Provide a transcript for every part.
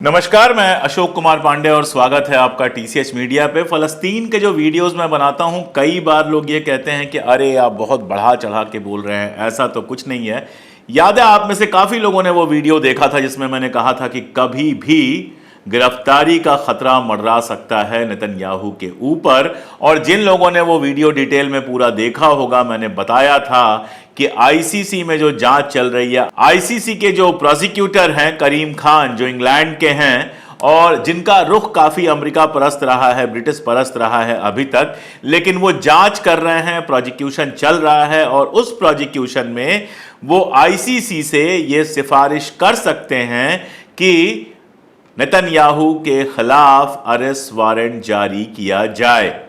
नमस्कार, मैं अशोक कुमार पांडे और स्वागत है आपका टीसीएच मीडिया पे। फ़लस्तीन के जो वीडियोस मैं बनाता हूं, कई बार लोग ये कहते हैं कि अरे आप बहुत बढ़ा चढ़ा के बोल रहे हैं, ऐसा तो कुछ नहीं है। याद है आप में से काफ़ी लोगों ने वो वीडियो देखा था जिसमें मैंने कहा था कि कभी भी गिरफ्तारी का खतरा मंडरा सकता है नेतन्याहू के ऊपर। और जिन लोगों ने वो वीडियो डिटेल में पूरा देखा होगा, मैंने बताया था कि आईसीसी में जो जांच चल रही है, आईसीसी के जो प्रोसिक्यूटर हैं करीम खान, जो इंग्लैंड के हैं और जिनका रुख काफी अमेरिका परस्त रहा है, ब्रिटिश परस्त रहा है अभी तक, लेकिन वो जांच कर रहे हैं, प्रोसिक्यूशन चल रहा है और उस प्रोसिक्यूशन में वो आईसीसी से ये सिफारिश कर सकते हैं कि नेतन्याहू के खिलाफ अरेस्ट वारंट जारी किया जाए।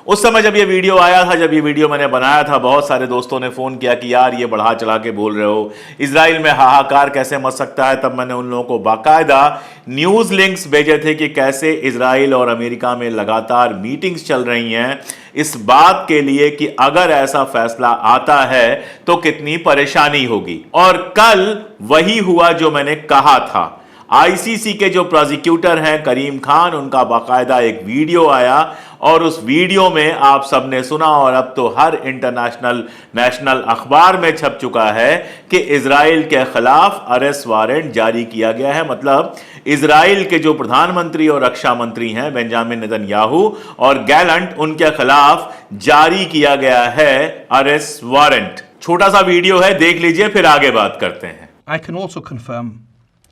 उस समय जब ये वीडियो आया था, जब ये वीडियो मैंने बनाया था, बहुत सारे दोस्तों ने फोन किया कि यार ये बढ़ा चढ़ा के बोल रहे हो, इजराइल में हाहाकार कैसे मच सकता है। तब मैंने उन लोगों को बाकायदा न्यूज लिंक्स भेजे थे कि कैसे इजराइल और अमेरिका में लगातार मीटिंग्स चल रही हैं इस बात के लिए कि अगर ऐसा फैसला आता है तो कितनी परेशानी होगी। और कल वही हुआ जो मैंने कहा था। आईसीसी के जो प्रोसिक्यूटर हैं करीम खान, उनका बाकायदा एक वीडियो आया और उस वीडियो में आप सबने सुना और अब तो हर इंटरनेशनल नेशनल अखबार में छप चुका है कि इजराइल के खिलाफ अरेस्ट वारंट जारी किया गया है। मतलब इजराइल के जो प्रधानमंत्री और रक्षा मंत्री हैं बेंजामिन नेतन्याहू और गैलेंट, उनके खिलाफ जारी किया गया है अरेस्ट वारंट। छोटा सा वीडियो है, देख लीजिए, फिर आगे बात करते हैं। I can also confirm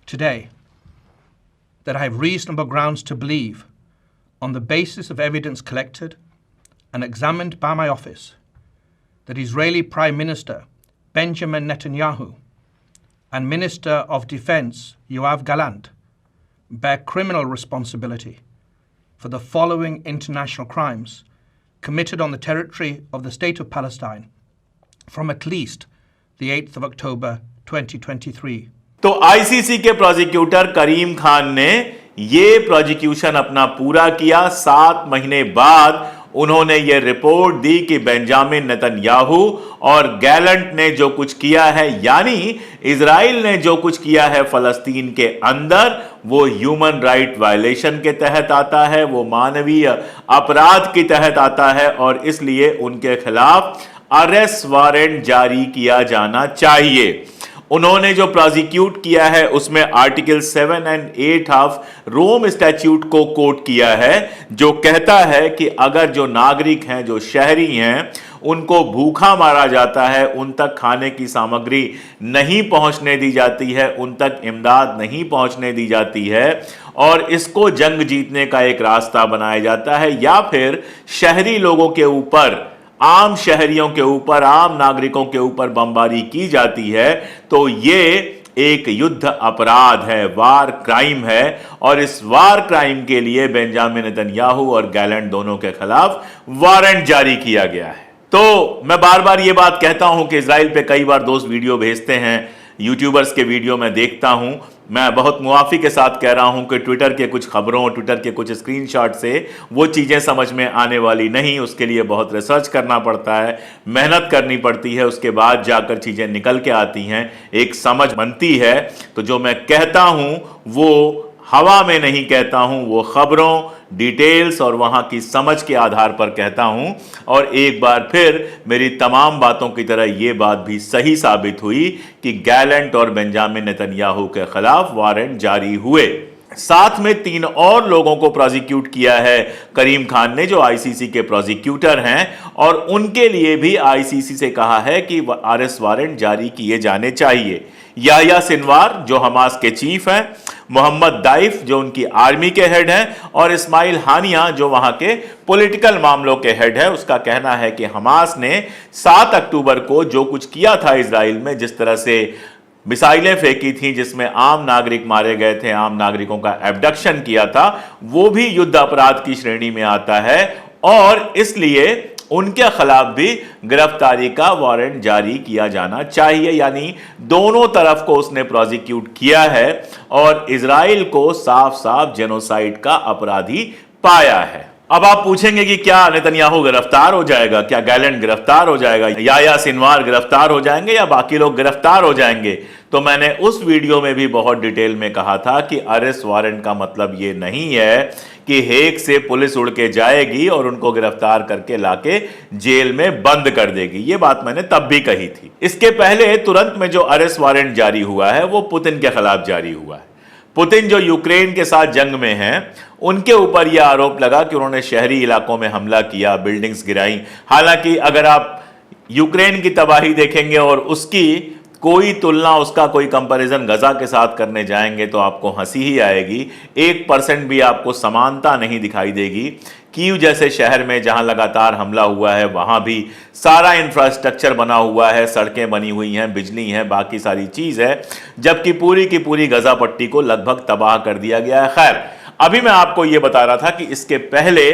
today that I have reasonable grounds to believe, on the basis of evidence collected and examined by my office, that Israeli Prime Minister Benjamin Netanyahu and Minister of Defense Yoav Gallant bear criminal responsibility for the following international crimes committed on the territory of the State of Palestine from at least the 8th of October 2023. तो ICC के prosecutor करीम खान ने ये prosecution अपना पूरा किया। 7 महीने बाद उन्होंने ये रिपोर्ट दी कि बेंजामिन नेतन्याहू और गैलेंट ने जो कुछ किया है, यानी इजराइल ने जो कुछ किया है फलस्तीन के अंदर, वो ह्यूमन राइट वायलेशन के तहत आता है, वो मानवीय अपराध के तहत आता है और इसलिए उनके खिलाफ अरेस्ट वारंट जारी किया जाना चाहिए। उन्होंने जो प्रोसिक्यूट किया है उसमें आर्टिकल 7 और 8 ऑफ रोम स्टैट्यूट को कोट किया है, जो कहता है कि अगर जो नागरिक हैं, जो शहरी हैं, उनको भूखा मारा जाता है, उन तक खाने की सामग्री नहीं पहुंचने दी जाती है, उन तक इमदाद नहीं पहुंचने दी जाती है और इसको जंग जीतने का एक रास्ता बनाया जाता है, या फिर शहरी लोगों के ऊपर, आम शहरियों के ऊपर, आम नागरिकों के ऊपर बमबारी की जाती है, तो ये एक युद्ध अपराध है, वार क्राइम है। और इस वार क्राइम के लिए बेंजामिन नेतन्याहू और गैलेंट दोनों के खिलाफ वारंट जारी किया गया है। तो मैं बार बार ये बात कहता हूं कि इजराइल पे कई बार दोस्त वीडियो भेजते हैं, यूट्यूबर्स के वीडियो मैं देखता हूं। मैं बहुत मुआफी के साथ कह रहा हूं कि ट्विटर के कुछ खबरों, ट्विटर के कुछ स्क्रीनशॉट से वो चीज़ें समझ में आने वाली नहीं। उसके लिए बहुत रिसर्च करना पड़ता है, मेहनत करनी पड़ती है, उसके बाद जाकर चीज़ें निकल के आती हैं, एक समझ बनती है। तो जो मैं कहता हूं वो हवा में नहीं कहता हूं, वो खबरों, डिटेल्स और वहां की समझ के आधार पर कहता हूं। और एक बार फिर मेरी तमाम बातों की तरह यह बात भी सही साबित हुई कि गैलेंट और बेंजामिन नेतन्याहू के खिलाफ वारंट जारी हुए। साथ में 3 और लोगों को प्रोसिक्यूट किया है करीम खान ने, जो आईसीसी के प्रोसिक्यूटर हैं, और उनके लिए भी आईसीसी से कहा है कि अरेस्ट वारंट जारी किए जाने चाहिए। याह्या सिनवार जो हमास के चीफ हैं, मोहम्मद दाइफ जो उनकी आर्मी के हेड हैं, और इस्माइल हानिया जो वहां के पॉलिटिकल मामलों के हेड है। उसका कहना है कि हमास ने 7 अक्टूबर को जो कुछ किया था इजराइल में, जिस तरह से मिसाइलें फेंकी थी, जिसमें आम नागरिक मारे गए थे, आम नागरिकों का एब्डक्शन किया था, वो भी युद्ध अपराध की श्रेणी में आता है और इसलिए उनके खिलाफ भी गिरफ्तारी का वारंट जारी किया जाना चाहिए। यानी दोनों तरफ को उसने प्रोसिक्यूट किया है और इजराइल को साफ साफ जेनोसाइड का अपराधी पाया है। अब आप पूछेंगे कि क्या नेतन्याहू गिरफ्तार हो जाएगा, क्या गैलेंट गिरफ्तार हो जाएगा, या सिनवार गिरफ्तार हो जाएंगे, या बाकी लोग गिरफ्तार हो जाएंगे? तो मैंने उस वीडियो में भी बहुत डिटेल में कहा था कि अरेस्ट वारंट का मतलब यह नहीं है कि हेग से पुलिस उड़ के जाएगी और उनको गिरफ्तार करके लाके जेल में बंद कर देगी। यह बात मैंने तब भी कही थी। इसके पहले तुरंत में जो अरेस्ट वारंट जारी हुआ है वो पुतिन के खिलाफ जारी हुआ है। पुतिन जो यूक्रेन के साथ जंग में हैं, उनके ऊपर यह आरोप लगा कि उन्होंने शहरी इलाकों में हमला किया, बिल्डिंग्स गिराई। हालांकि अगर आप यूक्रेन की तबाही देखेंगे और उसकी कोई तुलना, उसका कोई कंपैरिजन गजा के साथ करने जाएंगे तो आपको हंसी ही आएगी। 1% भी आपको समानता नहीं दिखाई देगी। कीव जैसे शहर में जहां लगातार हमला हुआ है, वहां भी सारा इंफ्रास्ट्रक्चर बना हुआ है, सड़कें बनी हुई हैं, बिजली है, बाकी सारी चीज है, जबकि पूरी की पूरी गजा पट्टी को लगभग तबाह कर दिया गया है। खैर, अभी मैं आपको यह बता रहा था कि इसके पहले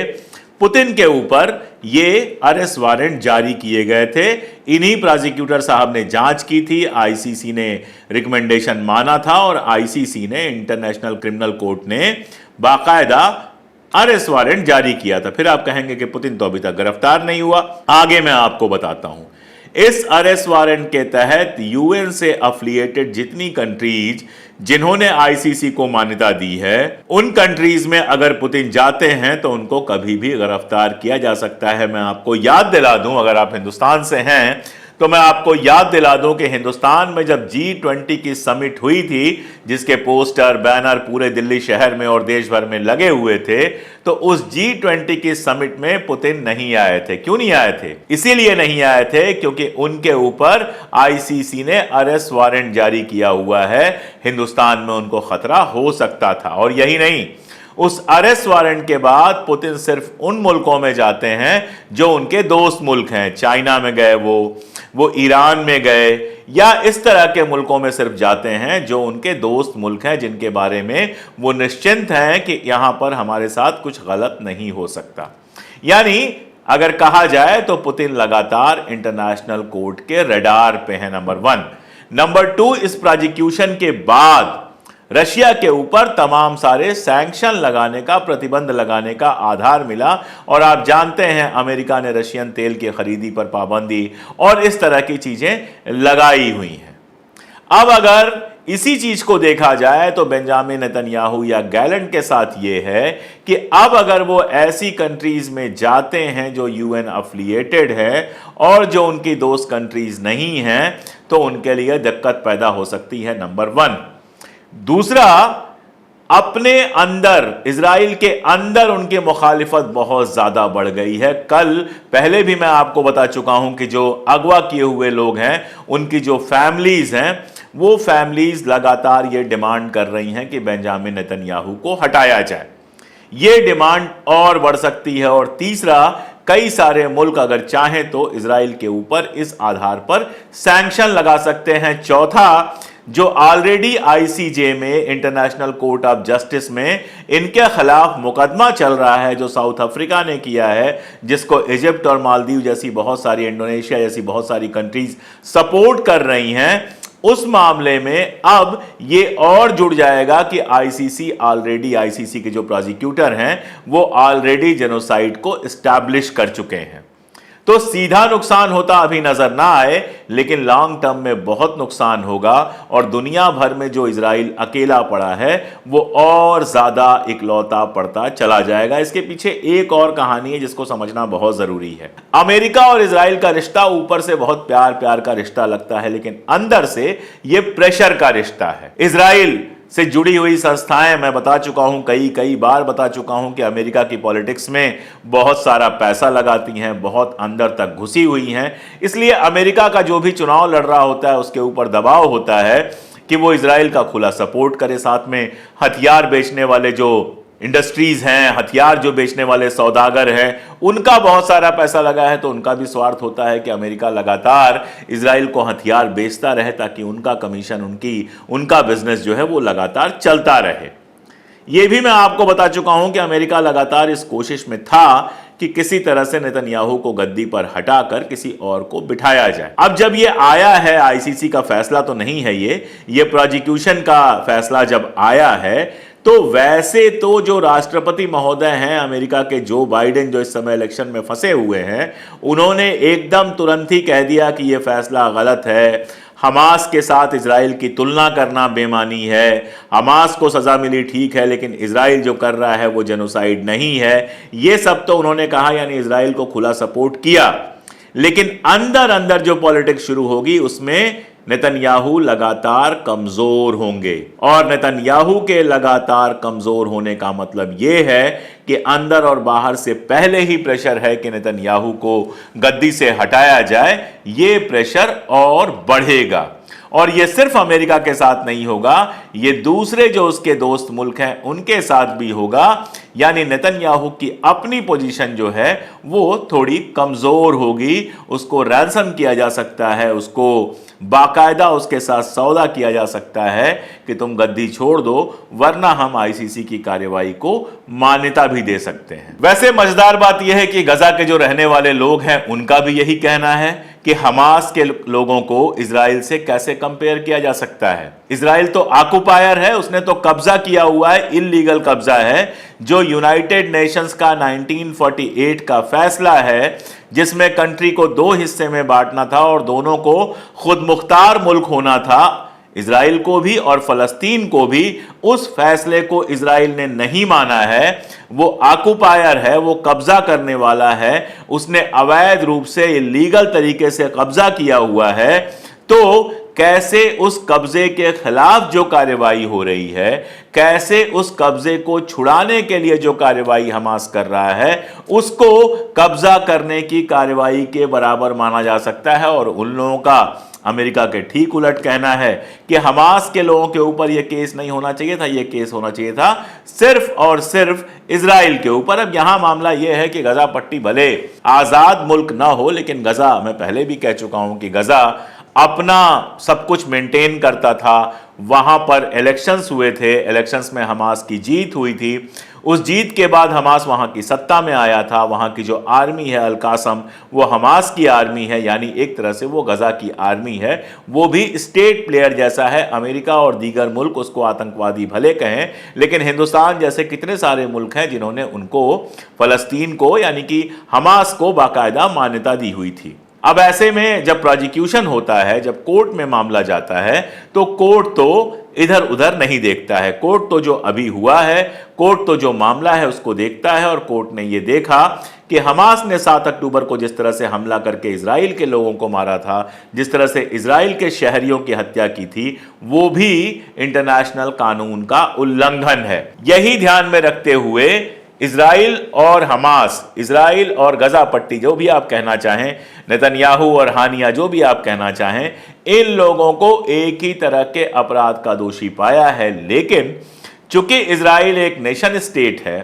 पुतिन के ऊपर ये अरेस्ट वारंट जारी किए गए थे। इन्हीं प्रोसिक्यूटर साहब ने जांच की थी, आईसीसी ने रिकमेंडेशन माना था और आईसीसी ने, इंटरनेशनल क्रिमिनल कोर्ट ने बाकायदा अरेस्ट वारंट जारी किया था। फिर आप कहेंगे कि पुतिन तो अभी तक गिरफ्तार नहीं हुआ। आगे मैं आपको बताता हूं। इस अरेस्ट वारंट के तहत यूएन से एफिलिएटेड जितनी कंट्रीज जिन्होंने आईसीसी को मान्यता दी है, उन कंट्रीज में अगर पुतिन जाते हैं तो उनको कभी भी गिरफ्तार किया जा सकता है। मैं आपको याद दिला दूं, अगर आप हिंदुस्तान से हैं तो मैं आपको याद दिला दूं कि हिंदुस्तान में जब G20 की समिट हुई थी, जिसके पोस्टर बैनर पूरे दिल्ली शहर में और देश भर में लगे हुए थे, तो उस G20 की समिट में पुतिन नहीं आए थे। क्यों नहीं आए थे? इसीलिए नहीं आए थे क्योंकि उनके ऊपर आईसीसी ने अरेस्ट वारंट जारी किया हुआ है। हिंदुस्तान में उनको खतरा हो सकता था। और यही नहीं, उस अरेस्ट वारंट के बाद पुतिन सिर्फ उन मुल्कों में जाते हैं जो उनके दोस्त मुल्क हैं। चाइना में गए, वो ईरान में गए, या इस तरह के मुल्कों में सिर्फ जाते हैं जो उनके दोस्त मुल्क हैं, जिनके बारे में वो निश्चिंत हैं कि यहां पर हमारे साथ कुछ गलत नहीं हो सकता। यानी अगर कहा जाए तो पुतिन लगातार इंटरनेशनल कोर्ट के रडार पे है, नंबर 1। नंबर 2, इस प्रोसिक्यूशन के बाद रशिया के ऊपर तमाम सारे सैंक्शन लगाने का, प्रतिबंध लगाने का आधार मिला। और आप जानते हैं अमेरिका ने रशियन तेल की खरीदी पर पाबंदी और इस तरह की चीजें लगाई हुई हैं। अब अगर इसी चीज को देखा जाए तो बेंजामिन नेतन्याहू या गैलेंट के साथ यह है कि अब अगर वो ऐसी कंट्रीज में जाते हैं जो यूएन एफिलिएटेड है और जो उनकी दोस्त कंट्रीज नहीं हैं, तो उनके लिए दिक्कत पैदा हो सकती है, नंबर 1। दूसरा, अपने अंदर, इजराइल के अंदर उनकी मुखालिफत बहुत ज्यादा बढ़ गई है। कल पहले भी मैं आपको बता चुका हूं कि जो अगवा किए हुए लोग हैं, उनकी जो फैमिलीज हैं, वो फैमिलीज लगातार ये डिमांड कर रही हैं कि बेंजामिन नेतन्याहू को हटाया जाए। ये डिमांड और बढ़ सकती है। और तीसरा, कई सारे मुल्क अगर चाहें तो इजराइल के ऊपर इस आधार पर सैंक्शन लगा सकते हैं। चौथा, जो ऑलरेडी आईसीजे में, इंटरनेशनल कोर्ट ऑफ जस्टिस में इनके खिलाफ मुकदमा चल रहा है, जो साउथ अफ्रीका ने किया है, जिसको इजिप्ट और मालदीव जैसी बहुत सारी, इंडोनेशिया जैसी बहुत सारी कंट्रीज सपोर्ट कर रही हैं, उस मामले में अब ये और जुड़ जाएगा कि आईसीसी ऑलरेडी, आईसीसी के जो प्रोसिक्यूटर हैं वो ऑलरेडी जेनोसाइड को एस्टैब्लिश कर चुके हैं। तो सीधा नुकसान होता अभी नजर ना आए, लेकिन लॉन्ग टर्म में बहुत नुकसान होगा और दुनिया भर में जो इजराइल अकेला पड़ा है वो और ज्यादा इकलौता पड़ता चला जाएगा। इसके पीछे एक और कहानी है जिसको समझना बहुत जरूरी है। अमेरिका और इजराइल का रिश्ता ऊपर से बहुत प्यार प्यार का रिश्ता लगता है, लेकिन अंदर से यह प्रेशर का रिश्ता है। इजराइल से जुड़ी हुई संस्थाएं, मैं बता चुका हूं, कई बार बता चुका हूं कि अमेरिका की पॉलिटिक्स में बहुत सारा पैसा लगाती हैं, बहुत अंदर तक घुसी हुई हैं। इसलिए अमेरिका का जो भी चुनाव लड़ रहा होता है उसके ऊपर दबाव होता है कि वो इजराइल का खुला सपोर्ट करे। साथ में हथियार बेचने वाले जो इंडस्ट्रीज हैं, हथियार जो बेचने वाले सौदागर हैं, उनका बहुत सारा पैसा लगा है, तो उनका भी स्वार्थ होता है कि अमेरिका लगातार इजराइल को हथियार बेचता रहे ताकि उनका कमीशन, उनका बिजनेस जो है वो लगातार चलता रहे। यह भी मैं आपको बता चुका हूं कि अमेरिका लगातार इस कोशिश में था कि किसी तरह से नेतन्याहू को गद्दी पर हटाकर किसी और को बिठाया जाए। अब जब ये आया है, आईसीसी का फैसला तो नहीं है, ये प्रोसिक्यूशन का फैसला जब आया है, तो वैसे तो जो राष्ट्रपति महोदय हैं अमेरिका के, जो बाइडेन, जो इस समय इलेक्शन में फंसे हुए हैं, उन्होंने एकदम तुरंत ही कह दिया कि यह फैसला गलत है, हमास के साथ इजराइल की तुलना करना बेमानी है, हमास को सजा मिली ठीक है, लेकिन इजराइल जो कर रहा है वो जेनोसाइड नहीं है। ये सब तो उन्होंने कहा, यानी इजराइल को खुला सपोर्ट किया। लेकिन अंदर अंदर जो पॉलिटिक्स शुरू होगी उसमें नेतन्याहू लगातार कमजोर होंगे, और नेतन्याहू के लगातार कमजोर होने का मतलब यह है कि अंदर और बाहर से पहले ही प्रेशर है कि नेतन्याहू को गद्दी से हटाया जाए। यह प्रेशर और बढ़ेगा, और यह सिर्फ अमेरिका के साथ नहीं होगा, यह दूसरे जो उसके दोस्त मुल्क हैं उनके साथ भी होगा। यानी नेतन्याहू की अपनी पोजीशन जो है वो थोड़ी कमजोर होगी, उसको रैंसम किया जा सकता है, उसको बाकायदा उसके साथ सौदा किया जा सकता है कि तुम गद्दी छोड़ दो, वरना हम आईसीसी की कार्यवाही को मान्यता भी दे सकते हैं। वैसे मजेदार बात यह है कि गजा के जो रहने वाले लोग हैं उनका भी यही कहना है कि हमास के लोगों को इजराइल से कैसे कंपेयर किया जा सकता है। इजराइल तो ऑक्युपायर है, उसने तो कब्जा किया हुआ है, इल्लीगल कब्जा है, जो यूनाइटेड नेशंस का 1948 का फैसला है, जिसमें कंट्री को दो हिस्से में बांटना था और दोनों को खुद मुख्तार मुल्क होना था, इजराइल को भी और फलस्तीन को भी। उस फैसले को इजराइल ने नहीं माना है, वो ऑक्युपायर है, वो कब्जा करने वाला है, उसने अवैध रूप से इलीगल तरीके से कब्जा किया हुआ है। तो कैसे उस कब्जे के खिलाफ जो कार्यवाही हो रही है, कैसे उस कब्जे को छुड़ाने के लिए जो कार्यवाही हमास कर रहा है, उसको कब्जा करने की कार्यवाही के बराबर माना जा सकता है। और उन लोगों का अमेरिका के ठीक उलट कहना है कि हमास के लोगों के ऊपर यह केस नहीं होना चाहिए था, यह केस होना चाहिए था सिर्फ और सिर्फ इजराइल के ऊपर। अब यहां मामला यह है कि गजा पट्टी भले आजाद मुल्क ना हो, लेकिन गजा, मैं पहले भी कह चुका हूं कि गजा अपना सब कुछ मेंटेन करता था। वहां पर इलेक्शंस हुए थे, इलेक्शंस में हमास की जीत हुई थी, उस जीत के बाद हमास वहां की सत्ता में आया था। वहां की जो आर्मी है अल कासम, वो हमास की आर्मी है, यानी एक तरह से वो गजा की आर्मी है। वो भी स्टेट प्लेयर जैसा है। अमेरिका और दीगर मुल्क उसको आतंकवादी भले कहें, लेकिन हिंदुस्तान जैसे कितने सारे मुल्क हैं जिन्होंने उनको, फलस्तीन को यानी कि हमास को बाकायदा मान्यता दी हुई थी। अब ऐसे में जब प्रोसिक्यूशन होता है, जब कोर्ट में मामला जाता है, तो कोर्ट तो इधर उधर नहीं देखता है। कोर्ट तो जो अभी हुआ है, कोर्ट तो जो मामला है उसको देखता है। और कोर्ट ने यह देखा कि हमास ने 7 अक्टूबर को जिस तरह से हमला करके इजराइल के लोगों को मारा था, जिस तरह से इजराइल के शहरियों की हत्या की थी, वो भी इंटरनेशनल कानून का उल्लंघन है। यही ध्यान में रखते हुए इजराइल और हमास, इजराइल और गजा पट्टी, जो भी आप कहना चाहें, नेतन्याहू और हानिया, जो भी आप कहना चाहें, इन लोगों को एक ही तरह के अपराध का दोषी पाया है। लेकिन चूंकि इजराइल एक नेशन स्टेट है,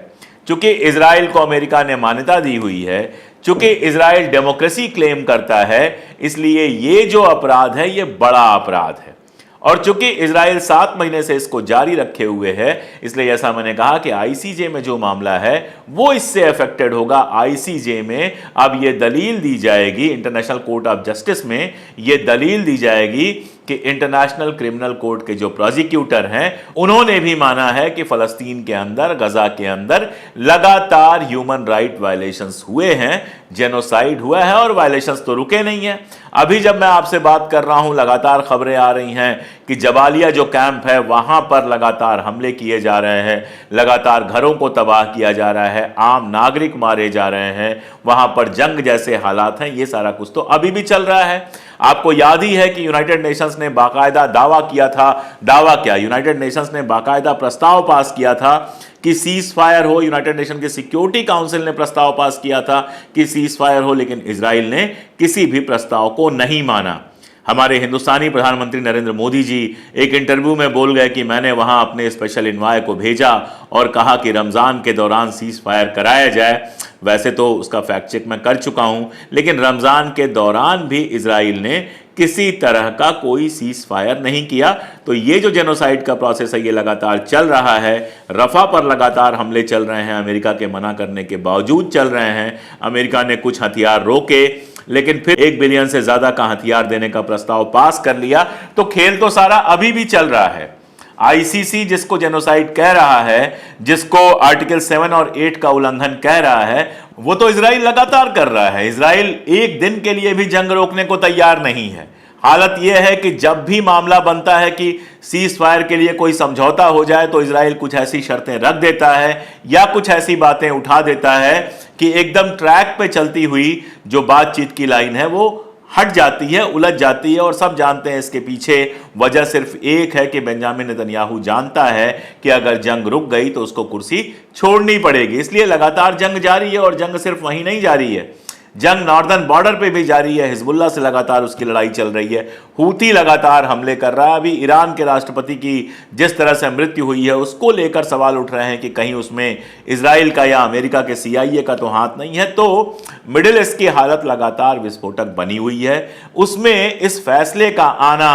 चूंकि इजराइल को अमेरिका ने मान्यता दी हुई है, चूंकि इजराइल डेमोक्रेसी क्लेम करता है, इसलिए ये जो अपराध है ये बड़ा अपराध है। और चूंकि इजराइल 7 महीने से इसको जारी रखे हुए है, इसलिए जैसा मैंने कहा कि आईसीजे में जो मामला है वो इससे अफेक्टेड होगा। आईसीजे में अब ये दलील दी जाएगी, इंटरनेशनल कोर्ट ऑफ जस्टिस में ये दलील दी जाएगी कि इंटरनेशनल क्रिमिनल कोर्ट के जो प्रोसिक्यूटर हैं उन्होंने भी माना है कि फलस्तीन के अंदर, गजा के अंदर लगातार ह्यूमन राइट वायलेशंस हुए हैं, जेनोसाइड हुआ है, और वायलेशंस तो रुके नहीं हैं। अभी जब मैं आपसे बात कर रहा हूं, लगातार खबरें आ रही हैं कि जबालिया जो कैंप है वहां पर लगातार हमले किए जा रहे हैं, लगातार घरों को तबाह किया जा रहा है, आम नागरिक मारे जा रहे हैं, वहां पर जंग जैसे हालात हैं। ये सारा कुछ तो अभी भी चल रहा है। आपको याद ही है कि यूनाइटेड नेशंस ने बाकायदा दावा किया था, दावा क्या, यूनाइटेड नेशंस ने बाकायदा प्रस्ताव पास किया था कि सीज फायर हो। यूनाइटेड नेशन के सिक्योरिटी काउंसिल ने प्रस्ताव पास किया था कि सीज फायर हो, लेकिन इजराइल ने किसी भी प्रस्ताव को नहीं माना। हमारे हिंदुस्तानी प्रधानमंत्री नरेंद्र मोदी जी एक इंटरव्यू में बोल गए कि मैंने वहां अपने स्पेशल इन्वाय को भेजा और कहा कि रमजान के दौरान सीज फायर कराया जाए। वैसे तो उसका फैक्ट चेक मैं कर चुका हूं, लेकिन रमजान के दौरान भी इजराइल ने किसी तरह का कोई सीज फायर नहीं किया। तो ये जो जेनोसाइड का प्रोसेस है ये लगातार चल रहा है। रफा पर लगातार हमले चल रहे हैं, अमेरिका के मना करने के बावजूद चल रहे हैं। अमेरिका ने कुछ हथियार रोके, लेकिन फिर 1 बिलियन से ज्यादा का हथियार देने का प्रस्ताव पास कर लिया। तो खेल तो सारा अभी भी चल रहा है। आईसीसी जिसको जेनोसाइड कह रहा है, जिसको आर्टिकल 7 और 8 का उल्लंघन कह रहा है, वो तो इजराइल लगातार कर रहा है। इजराइल एक दिन के लिए भी जंग रोकने को तैयार नहीं है। हालत यह है कि जब भी मामला बनता है कि सीज फायर के लिए कोई समझौता हो जाए तो इजराइल कुछ ऐसी शर्तें रख देता है या कुछ ऐसी बातें उठा देता है कि एकदम ट्रैक पे चलती हुई जो बातचीत की लाइन है वो हट जाती है, उलझ जाती है। और सब जानते हैं इसके पीछे वजह सिर्फ एक है कि बेंजामिन नेतन्याहू जानता है कि अगर जंग रुक गई तो उसको कुर्सी छोड़नी पड़ेगी। इसलिए लगातार जंग जारी है, और जंग सिर्फ वहीं नहीं जारी है, जंग नॉर्दर्न बॉर्डर पे भी जारी है। हिजबुल्लाह से लगातार उसकी लड़ाई चल रही है, हूती लगातार हमले कर रहा है। अभी ईरान के राष्ट्रपति की जिस तरह से मृत्यु हुई है उसको लेकर सवाल उठ रहे हैं कि कहीं उसमें इजराइल का या अमेरिका के CIA का तो हाथ नहीं है। तो मिडिल ईस्ट की हालत लगातार विस्फोटक बनी हुई है। उसमें इस फैसले का आना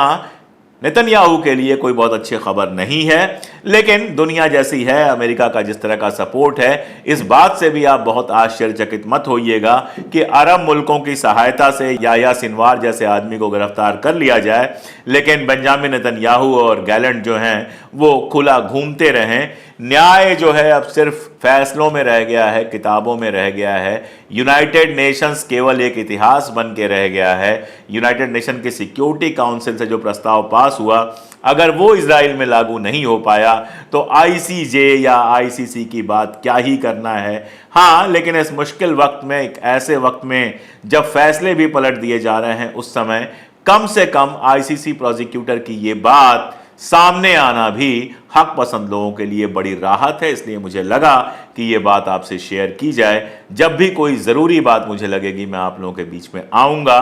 नेतन्याहू के लिए कोई बहुत अच्छी खबर नहीं है। लेकिन दुनिया जैसी है, अमेरिका का जिस तरह का सपोर्ट है, इस बात से भी आप बहुत आश्चर्यचकित मत होइएगा कि अरब मुल्कों की सहायता से याह्या सिनवार जैसे आदमी को गिरफ्तार कर लिया जाए, लेकिन बेंजामिन नेतन्याहू और गैलेंट जो हैं वो खुला घूमते रहें। न्याय जो है अब सिर्फ फैसलों में रह गया है, किताबों में रह गया है। यूनाइटेड नेशंस केवल एक इतिहास बन के रह गया है। यूनाइटेड नेशन की सिक्योरिटी काउंसिल से जो प्रस्ताव पास हुआ, अगर वो इजराइल में लागू नहीं हो पाया तो ICJ या ICC की बात क्या ही करना है। हाँ, लेकिन इस मुश्किल वक्त में, एक ऐसे वक्त में जब फैसले भी पलट दिए जा रहे हैं, उस समय कम से कम ICC प्रोसिक्यूटर की ये बात सामने आना भी हक पसंद लोगों के लिए बड़ी राहत है। इसलिए मुझे लगा कि ये बात आपसे शेयर की जाए। जब भी कोई ज़रूरी बात मुझे लगेगी मैं आप लोगों के बीच में आऊँगा।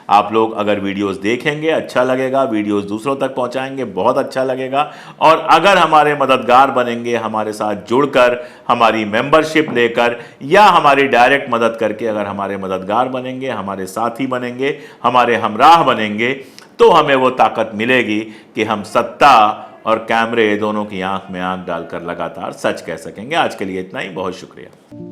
आप लोग अगर वीडियोस देखेंगे अच्छा लगेगा, वीडियोस दूसरों तक पहुँचाएंगे बहुत अच्छा लगेगा। और अगर हमारे मददगार बनेंगे, हमारे साथ जुड़कर, हमारी मेंबरशिप लेकर या हमारी डायरेक्ट मदद करके अगर हमारे मददगार बनेंगे, हमारे साथी बनेंगे, हमारे हमराह बनेंगे, तो हमें वो ताकत मिलेगी कि हम सत्ता और कैमरे दोनों की आंख में आंख डालकर लगातार सच कह सकेंगे। आज के लिए इतना ही, बहुत शुक्रिया।